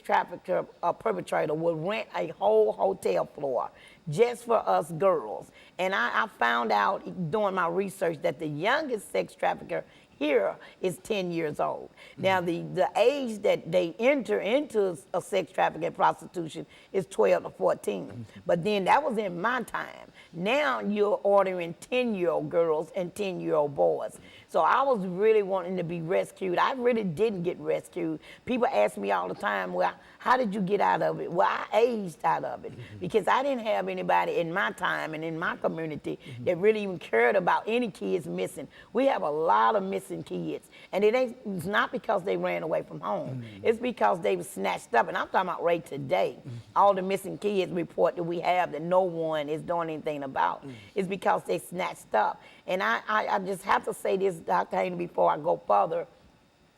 trafficker perpetrator would rent a whole hotel floor just for us girls. And I found out doing my research that the youngest sex trafficker here is 10 years old. Now, the age that they enter into a sex trafficking and prostitution is 12 to 14. But then that was in my time. Now you're ordering 10-year-old girls and 10-year-old boys. So I was really wanting to be rescued. I really didn't get rescued. People ask me all the time, well, how did you get out of it? Well, I aged out of it because I didn't have anybody in my time and in my community that really even cared about any kids missing. We have a lot of missing kids. And it's not because they ran away from home. It's because they were snatched up. And I'm talking about right today. All the missing kids report that we have that no one is doing anything about. It's because they snatched up. And I just have to say this, Dr. Haney, before I go further.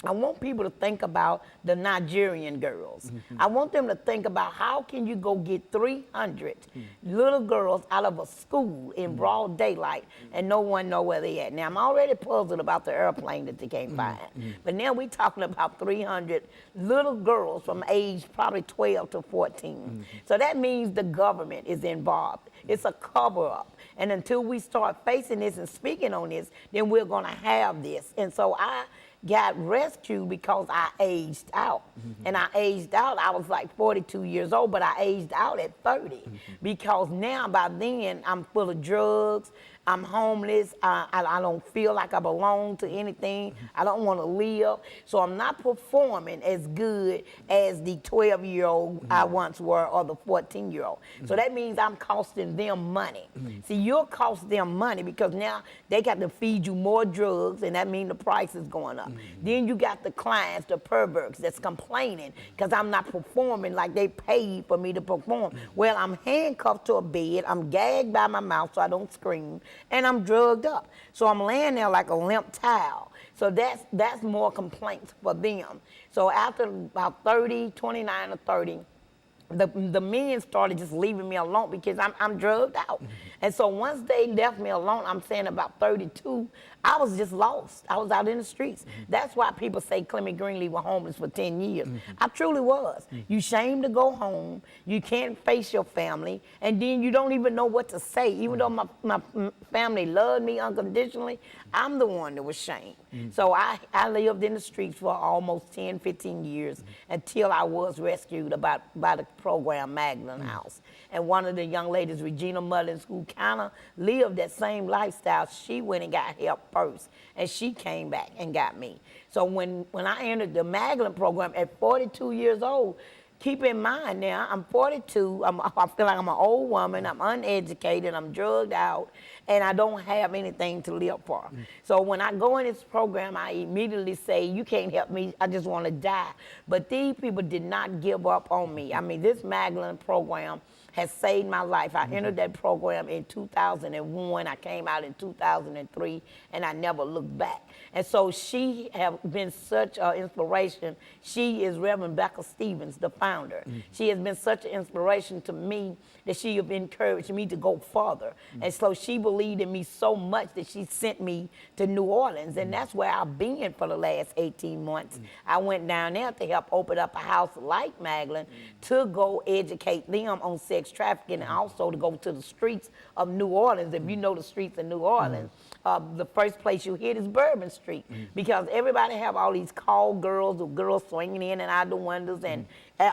I want people to think about the Nigerian girls. I want them to think about how can you go get 300 little girls out of a school in broad daylight and no one know where they at. Now, I'm already puzzled about the airplane that they can't find. But now we're talking about 300 little girls from age probably 12 to 14. So that means the government is involved. It's a cover-up. And until we start facing this and speaking on this, then we're going to have this. And so I got rescued because I aged out. And I aged out, I was like 42 years old, but I aged out at 30 because now by then I'm full of drugs, I'm homeless, I don't feel like I belong to anything, I don't want to live, so I'm not performing as good as the 12-year-old I once were or the 14-year-old. So that means I'm costing them money. See, you'll cost them money because now they got to feed you more drugs and that means the price is going up. Then you got the clients, the perverts that's complaining because I'm not performing like they paid for me to perform. Well, I'm handcuffed to a bed, I'm gagged by my mouth so I don't scream, and I'm drugged up. So I'm laying there like a limp towel. So that's more complaints for them. So after about 29 or 30, the men started just leaving me alone because I'm drugged out. And so once they left me alone, I'm saying about 32, I was just lost. I was out in the streets. That's why people say CGreenlee was homeless for 10 years. I truly was. You shame to go home, you can't face your family, and then you don't even know what to say. Even though my family loved me unconditionally, I'm the one that was shamed. So I lived in the streets for almost 10, 15 years until I was rescued by the program Magdalene House. And one of the young ladies, Regina Mullins, who kind of lived that same lifestyle, she went and got help first, and she came back and got me. So when I entered the Magdalene program at 42 years old, keep in mind now, I'm 42, I feel like I'm an old woman, I'm uneducated, I'm drugged out, and I don't have anything to live for. So when I go in this program, I immediately say, you can't help me, I just want to die. But these people did not give up on me. I mean, this Magdalene program has saved my life. I entered that program in 2001, I came out in 2003, and I never looked back. And so she has been such an inspiration. She is Reverend Becca Stevens, the founder. She has been such an inspiration to me that she has encouraged me to go further. And so she believed in me so much that she sent me to New Orleans, and that's where I've been for the last 18 months. I went down there to help open up a house like Magdalene to go educate them on sex trafficking and also to go to the streets of New Orleans. If you know the streets of New Orleans, the first place you hit is Bourbon Street because everybody have all these call girls or girls swinging in and out the windows and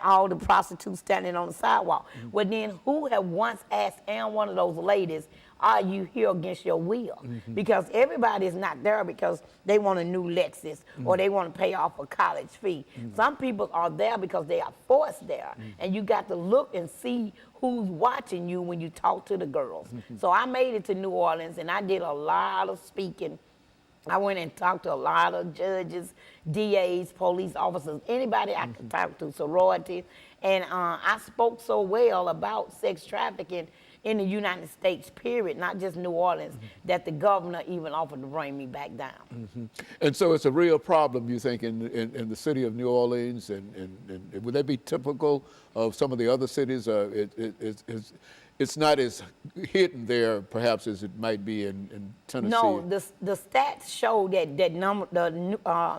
all the prostitutes standing on the sidewalk. Well, then who have once asked one of those ladies, are you here against your will? Because everybody is not there because they want a new Lexus or they want to pay off a college fee. Some people are there because they are forced there. And you got to look and see who's watching you when you talk to the girls. So I made it to New Orleans and I did a lot of speaking. I went and talked to a lot of judges, DAs, police officers, anybody I could talk to, sorority. And I spoke so well about sex trafficking in the United States, period, not just New Orleans, that the governor even offered to bring me back down. And so it's a real problem, you think, in the city of New Orleans, and would that be typical of some of the other cities? It's not as hidden there, perhaps, as it might be in Tennessee. No, the stats show that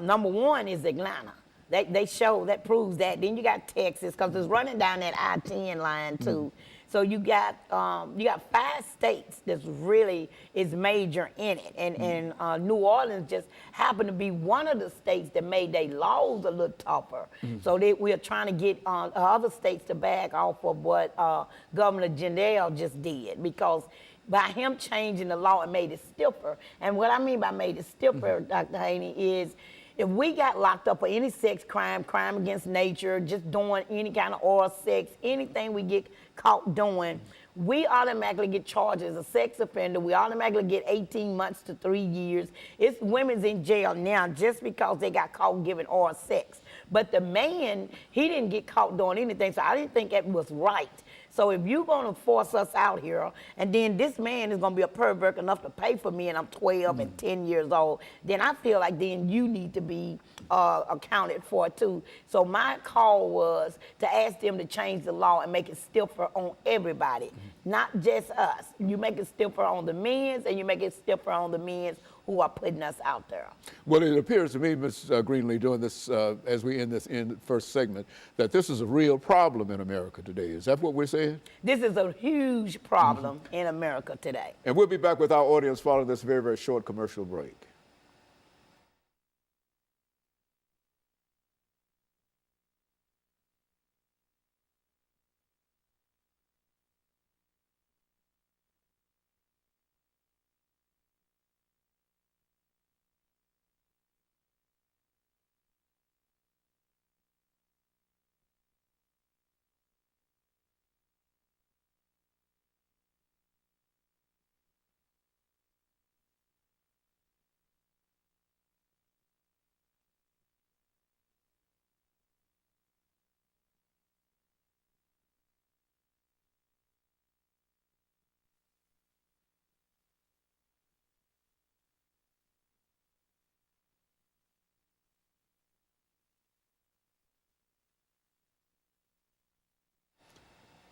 number one is Atlanta. They show that proves that. Then you got Texas, because it's running down that I-10 line too. So you got 5 states that's really is major in it, and New Orleans just happened to be one of the states that made their laws a little tougher. So we are trying to get other states to back off of what Governor Jindal just did, because by him changing the law, it made it stiffer. And what I mean by made it stiffer, Dr. Haney, is if we got locked up for any sex crime, crime against nature, just doing any kind of oral sex, anything we get caught doing, we automatically get charged as a sex offender. We automatically get 18 months to 3 years. It's women's in jail now just because they got caught giving oral sex. But the man, he didn't get caught doing anything, so I didn't think that was right. So if you're going to force us out here, and then this man is going to be a pervert enough to pay for me, and I'm 12 and 10 years old, then I feel like then you need to be accounted for too. So my call was to ask them to change the law and make it stiffer on everybody, not just us. You make it stiffer on the men's, and you make it stiffer on the men's who are putting us out there. Well, it appears to me, Ms. Greenlee, doing this as we end this first segment, that this is a real problem in America today. Is that what we're saying? This is a huge problem in America today. And we'll be back with our audience following this very, very short commercial break.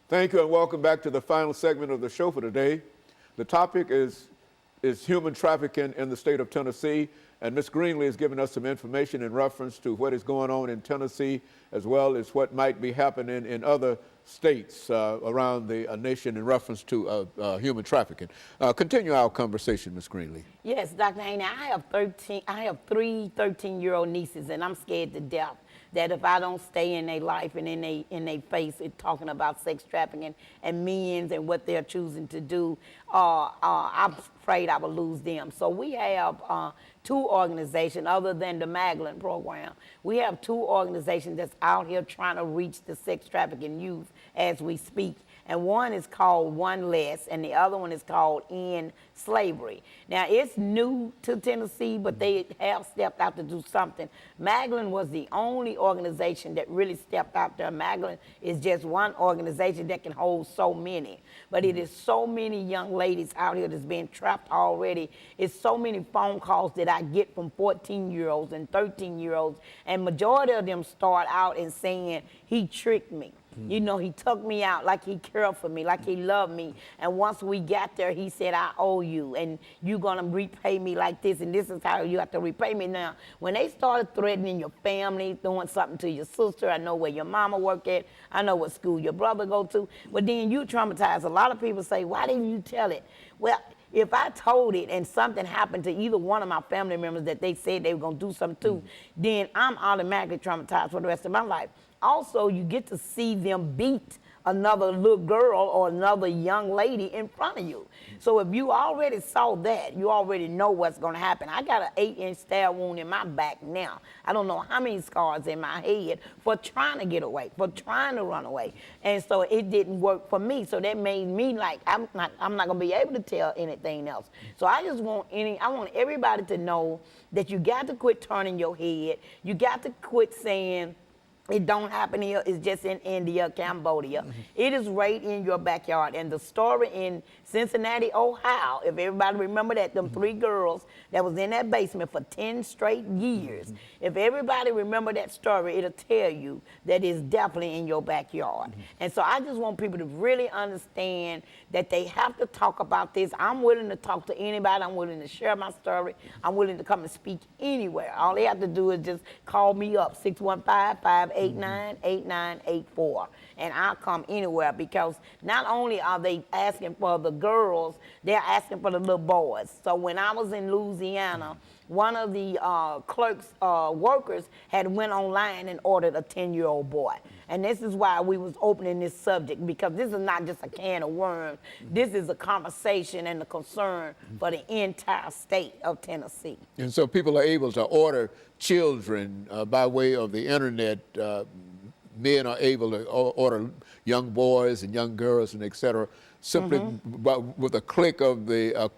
Thank you and welcome back to the final segment of the show for today. The topic is human trafficking in the state of Tennessee, and Ms. Greenlee has given us some information in reference to what is going on in Tennessee, as well as what might be happening in other states around the nation in reference to human trafficking. Continue our conversation, Ms. Greenlee. Yes, Dr. Haney, I have 3 13-year-old nieces, and I'm scared to death that if I don't stay in their life and in their face talking about sex trafficking and men's and what they're choosing to do, I'm afraid I will lose them. So we have 2 organizations other than the Magdalene program. We have 2 organizations that's out here trying to reach the sex trafficking youth as we speak. And one is called One Less, and the other one is called End Slavery. Now, it's new to Tennessee, but they have stepped out to do something. Magdalene was the only organization that really stepped out there. Magdalene is just one organization that can hold so many. But it is so many young ladies out here that's being trapped already. It's so many phone calls that I get from 14-year-olds and 13-year-olds, and majority of them start out in saying, he tricked me. You know, he took me out like he cared for me, like he loved me. And once we got there, he said, I owe you, and you're going to repay me like this, and this is how you have to repay me. Now, when they started threatening your family, doing something to your sister, I know where your mama work at, I know what school your brother go to, but then you traumatized. A lot of people say, why didn't you tell it? Well, if I told it and something happened to either one of my family members that they said they were going to do something to, then I'm automatically traumatized for the rest of my life. Also, you get to see them beat another little girl or another young lady in front of you. So if you already saw that, you already know what's going to happen. I got an 8-inch stab wound in my back now. I don't know how many scars in my head for trying to get away, for trying to run away. And so it didn't work for me. So that made me like, I'm not going to be able to tell anything else. So I just want I want everybody to know that you got to quit turning your head. You got to quit saying, It don't happen here. It's just in India, Cambodia. It is right in your backyard. And the story in Cincinnati, Ohio, if everybody remember that, them 3 girls that was in that basement for 10 straight years. If everybody remember that story, it'll tell you that it's definitely in your backyard. And so I just want people to really understand that they have to talk about this. I'm willing to talk to anybody. I'm willing to share my story. I'm willing to come and speak anywhere. All they have to do is just call me up, 615-589-8984. And I'll come anywhere, because not only are they asking for the girls, they're asking for the little boys. So when I was in Louisiana, one of the clerks, workers had went online and ordered a 10-year-old boy. And this is why we was opening this subject, because this is not just a can of worms. This is a conversation and a concern for the entire state of Tennessee. And so people are able to order children by way of the internet. Men are able to order young boys and young girls and et cetera, simply with a click of the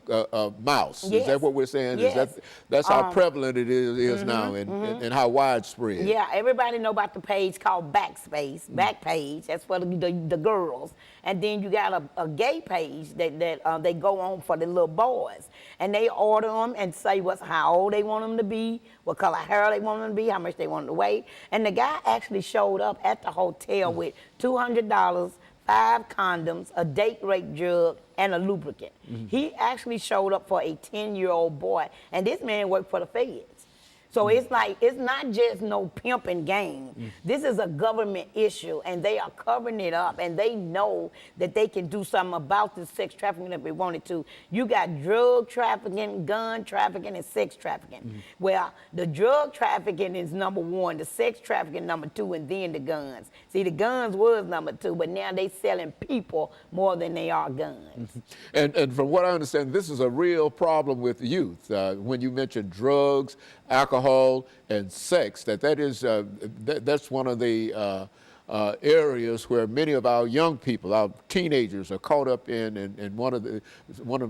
mouse. Yes. Is that what we're saying? Yes. That's how prevalent it is now, and how widespread. Yeah, everybody know about the page called Backspace, Backpage. That's for the girls. And then you got a gay page that they go on for the little boys. And they order them and say how old they want them to be, what color hair they want them to be, how much they want them to weigh. And the guy actually showed up at the hotel with $200, 5 condoms, a date rape drug, and a lubricant. He actually showed up for a 10-year-old boy, and this man worked for the feds. So it's like, it's not just no pimping game. This is a government issue, and they are covering it up, and they know that they can do something about this sex trafficking if they wanted to. You got drug trafficking, gun trafficking, and sex trafficking. Well, the drug trafficking is number 1, the sex trafficking number 2, and then the guns. See, the guns was number 2, but now they selling people more than they are guns. And from what I understand, this is a real problem with youth. When you mention drugs, alcohol, and sex, that's one of the areas where many of our young people, our teenagers, are caught up in one of the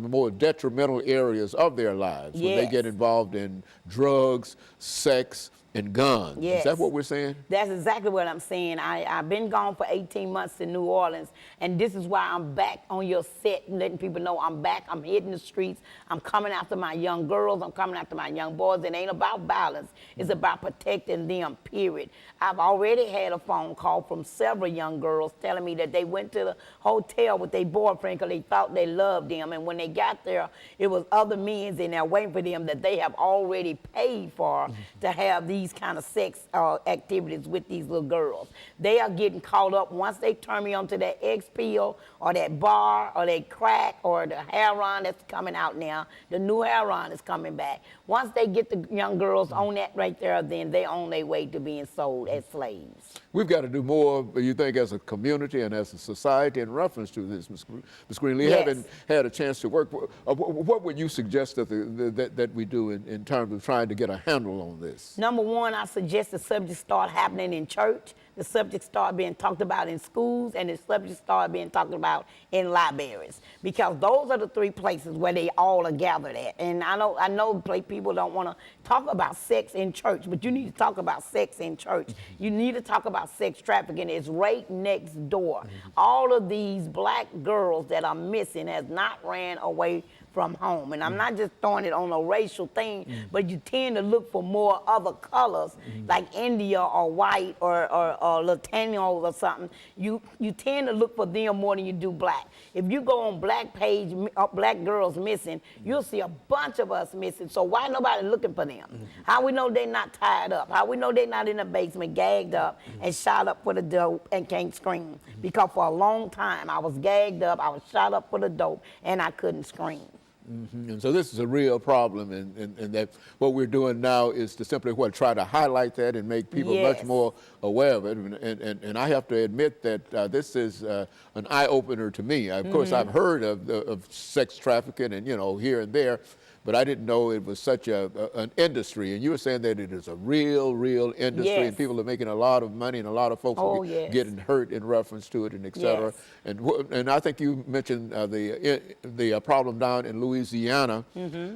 more detrimental areas of their lives. Yes. When they get involved in drugs, sex, and guns. Yes. Is that what we're saying? That's exactly what I'm saying. I've been gone for 18 months in New Orleans, and this is why I'm back on your set and letting people know I'm back. I'm hitting the streets. I'm coming after my young girls. I'm coming after my young boys. It ain't about violence. It's about protecting them, period. I've already had a phone call from several young girls telling me that they went to the hotel with their boyfriend because they thought they loved them, and when they got there, it was other men in there waiting for them that they have already paid for to have these kind of sex activities with these little girls. They are getting caught up once they turn me onto that X pill or that bar or that crack or the heroin that's coming out now. The new heroin is coming back. Once they get the young girls on that right there, then they're on their way to being sold as slaves. We've got to do more, you think, as a community and as a society in reference to this, Ms. CGreenlee. Yes. Having had a chance to work, what would you suggest that we do in terms of trying to get a handle on this? Number 1, I suggest the subject start happening in church. The subject start being talked about in schools, and the subject start being talked about in libraries, because those are the 3 places where they all are gathered at. And I know people don't want to talk about sex in church, but you need to talk about sex in church. You need to talk about sex trafficking. It's right next door. All of these black girls that are missing has not ran away from home. And I'm not just throwing it on a racial thing, but you tend to look for more other colors, like India or white or Latinos or something. You tend to look for them more than you do black. If you go on black page, black girls missing, you'll see a bunch of us missing. So why nobody looking for them? How we know they're not tied up? How we know they're not in the basement gagged up and shot up for the dope and can't scream? Because for a long time I was gagged up, I was shot up for the dope, and I couldn't scream. And so this is a real problem, and that what we're doing now is to simply try to highlight that and make people much more aware of it. And I have to admit that this is an eye-opener to me. Of course, I've heard of sex trafficking and, here and there, but I didn't know it was such an industry. And you were saying that it is a real industry, Yes. and people are making a lot of money, and a lot of folks Oh, are yes. getting hurt in reference to it, and et cetera. Yes. And I think you mentioned the problem down in Louisiana,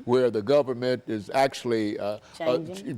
where the government is actually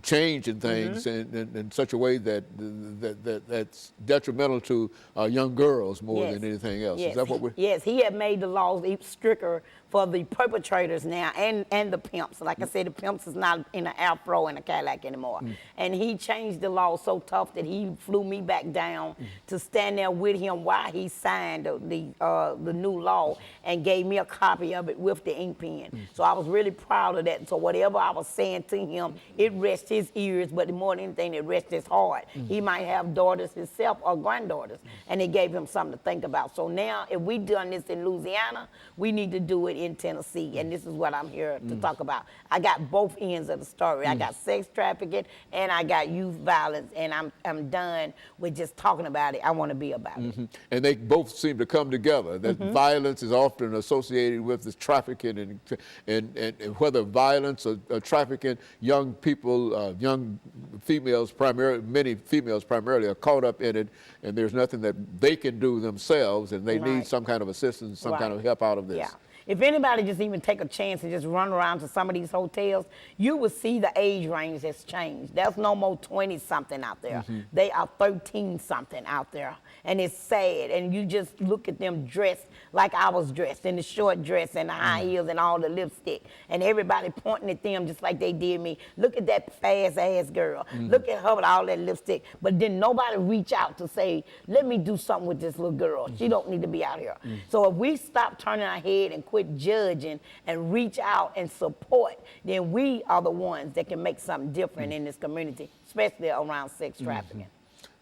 changing things in such a way that's detrimental to young girls more than anything else. Yes. Is that what we're? Yes, he had made the laws even stricter for the perpetrators now and the pimps. Like I said, the pimps is not in an afro and a Cadillac anymore. And he changed the law so tough that he flew me back down to stand there with him while he signed the new law and gave me a copy of it with the ink pen. So I was really proud of that. So whatever I was saying to him, it rests his ears, but more than anything, it rests his heart. He might have daughters himself or granddaughters, and it gave him something to think about. So now, if we done this in Louisiana, we need to do it in Tennessee, and this is what I'm here to talk about. I got both ends of the story. I got sex trafficking and I got youth violence, and I'm done with just talking about it. I want to be about it. And they both seem to come together. That violence is often associated with this trafficking, and whether violence or trafficking, young people, young females primarily, many females primarily are caught up in it, and there's nothing that they can do themselves, and they need some kind of assistance, some kind of help out of this. Yeah. If anybody just even take a chance and just run around to some of these hotels, you will see the age range has changed. There's no more 20-something out there. They are 13-something out there. And it's sad. And you just look at them dressed like I was dressed, in the short dress and the high heels and all the lipstick. And everybody pointing at them just like they did me. Look at that fast-ass girl. Look at her with all that lipstick. But then nobody reach out to say, let me do something with this little girl. She don't need to be out here. So if we stop turning our head and quit judging and reach out and support, then we are the ones that can make something different in this community, especially around sex trafficking.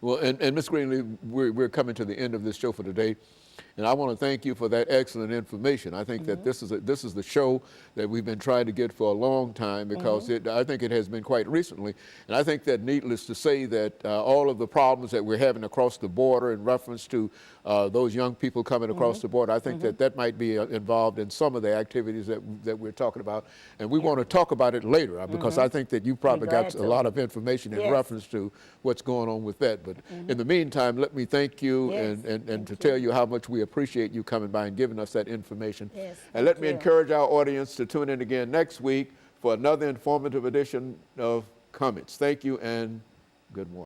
Well, and Ms. Greenlee, we're coming to the end of this show for today. And I want to thank you for that excellent information. I think that this is the show that we've been trying to get for a long time, because I think it has been quite recently. And I think that, needless to say, that all of the problems that we're having across the border in reference to those young people coming across the border, I think that might be involved in some of the activities that we're talking about. And we want to talk about it later, because I think that you probably got a lot of information in reference to what's going on with that. But in the meantime, let me thank you and to tell you how much we appreciate you coming by and giving us that information. And let me encourage our audience to tune in again next week for another informative edition of Comments. Thank you and good morning.